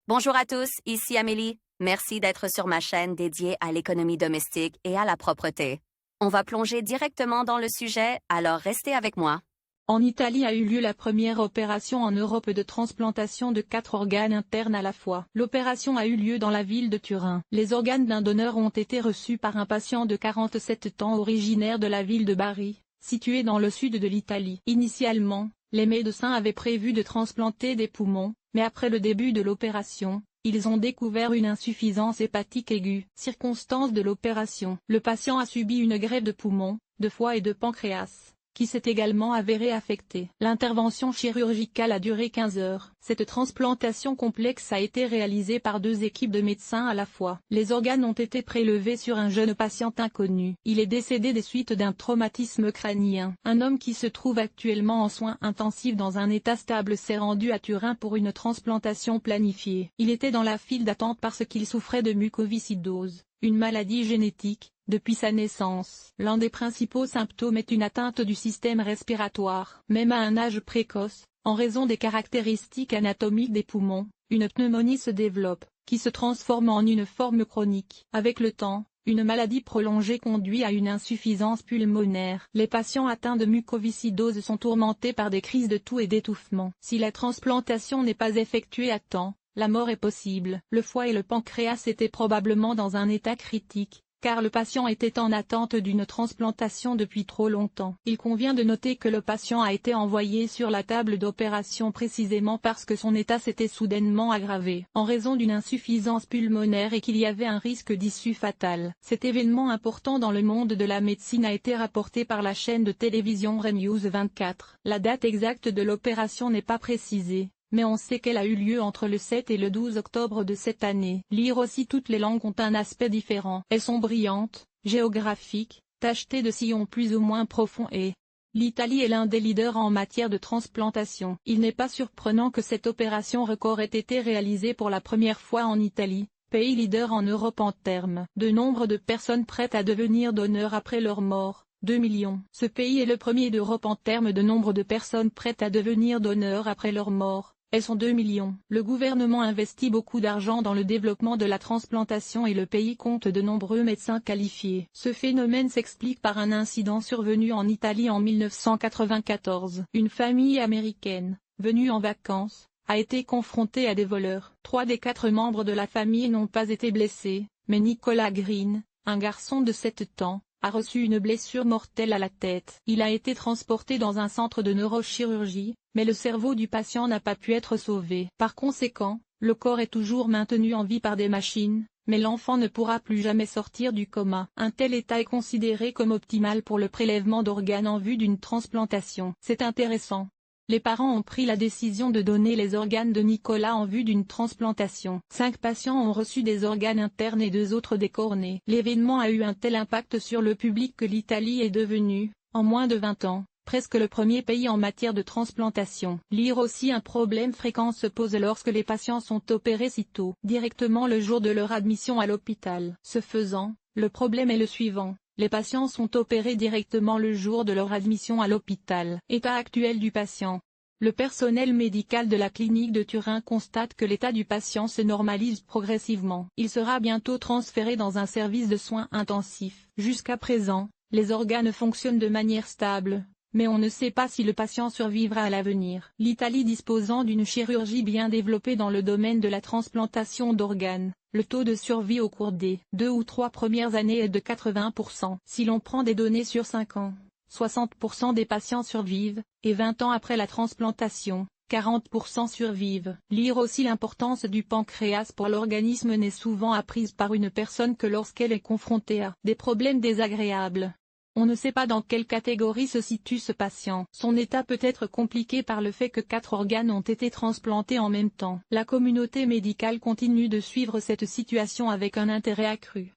Bonjour à tous, ici Amélie. Merci d'être sur ma chaîne dédiée à l'économie domestique et à la propreté. On va plonger directement dans le sujet, alors restez avec moi. En Italie a eu lieu la première opération en Europe de transplantation de 4 organes internes à la fois. L'opération a eu lieu dans la ville de Turin. Les organes d'un donneur ont été reçus par un patient de 47 ans originaire de la ville de Bari, située dans le sud de l'Italie. Initialement, les médecins avaient prévu de transplanter des poumons, mais après le début de l'opération, ils ont découvert une insuffisance hépatique aiguë. Circonstance de l'opération. Le patient a subi une greffe de poumons, de foie et de pancréas, qui s'est également avérée affectée. L'intervention chirurgicale a duré 15 heures. Cette transplantation complexe a été réalisée par 2 équipes de médecins à la fois. Les organes ont été prélevés sur un jeune patient inconnu. Il est décédé des suites d'un traumatisme crânien. Un homme qui se trouve actuellement en soins intensifs dans un état stable s'est rendu à Turin pour une transplantation planifiée. Il était dans la file d'attente parce qu'il souffrait de mucoviscidose, une maladie génétique, depuis sa naissance. L'un des principaux symptômes est une atteinte du système respiratoire. Même à un âge précoce, en raison des caractéristiques anatomiques des poumons, une pneumonie se développe, qui se transforme en une forme chronique. Avec le temps, une maladie prolongée conduit à une insuffisance pulmonaire. Les patients atteints de mucoviscidose sont tourmentés par des crises de toux et d'étouffement. Si la transplantation n'est pas effectuée à temps, la mort est possible. Le foie et le pancréas étaient probablement dans un état critique, car le patient était en attente d'une transplantation depuis trop longtemps. Il convient de noter que le patient a été envoyé sur la table d'opération précisément parce que son état s'était soudainement aggravé, en raison d'une insuffisance pulmonaire et qu'il y avait un risque d'issue fatale. Cet événement important dans le monde de la médecine a été rapporté par la chaîne de télévision News 24. La date exacte de l'opération n'est pas précisée, mais on sait qu'elle a eu lieu entre le 7 et le 12 octobre de cette année. Lire aussi. Toutes les langues ont un aspect différent. Elles sont brillantes, géographiques, tachetées de sillons plus ou moins profonds et l'Italie est l'un des leaders en matière de transplantation. Il n'est pas surprenant que cette opération record ait été réalisée pour la première fois en Italie, pays leader en Europe en termes de nombre de personnes prêtes à devenir donneurs après leur mort. 2 millions. Ce pays est le premier d'Europe en termes de nombre de personnes prêtes à devenir donneurs après leur mort. Elles sont 2 millions. Le gouvernement investit beaucoup d'argent dans le développement de la transplantation et le pays compte de nombreux médecins qualifiés. Ce phénomène s'explique par un incident survenu en Italie en 1994. Une famille américaine, venue en vacances, a été confrontée à des voleurs. 3 des 4 membres de la famille n'ont pas été blessés, mais Nicolas Green, un garçon de 7 ans, a reçu une blessure mortelle à la tête. Il a été transporté dans un centre de neurochirurgie, mais le cerveau du patient n'a pas pu être sauvé. Par conséquent, le corps est toujours maintenu en vie par des machines, mais l'enfant ne pourra plus jamais sortir du coma. Un tel état est considéré comme optimal pour le prélèvement d'organes en vue d'une transplantation. C'est intéressant. Les parents ont pris la décision de donner les organes de Nicolas en vue d'une transplantation. 5 patients ont reçu des organes internes et 2 autres des cornées. L'événement a eu un tel impact sur le public que l'Italie est devenue, en moins de 20 ans, presque le premier pays en matière de transplantation. Lire aussi. Un problème fréquent se pose lorsque les patients sont opérés si tôt, directement le jour de leur admission à l'hôpital. Ce faisant, le problème est le suivant. Les patients sont opérés directement le jour de leur admission à l'hôpital. État actuel du patient. Le personnel médical de la clinique de Turin constate que l'état du patient se normalise progressivement. Il sera bientôt transféré dans un service de soins intensifs. Jusqu'à présent, les organes fonctionnent de manière stable, mais on ne sait pas si le patient survivra à l'avenir. L'Italie disposant d'une chirurgie bien développée dans le domaine de la transplantation d'organes, le taux de survie au cours des 2 ou 3 premières années est de 80%. Si l'on prend des données sur 5 ans, 60% des patients survivent, et 20 ans après la transplantation, 40% survivent. Lire aussi. L'importance du pancréas pour l'organisme n'est souvent apprise par une personne que lorsqu'elle est confrontée à des problèmes désagréables. On ne sait pas dans quelle catégorie se situe ce patient. Son état peut être compliqué par le fait que 4 organes ont été transplantés en même temps. La communauté médicale continue de suivre cette situation avec un intérêt accru.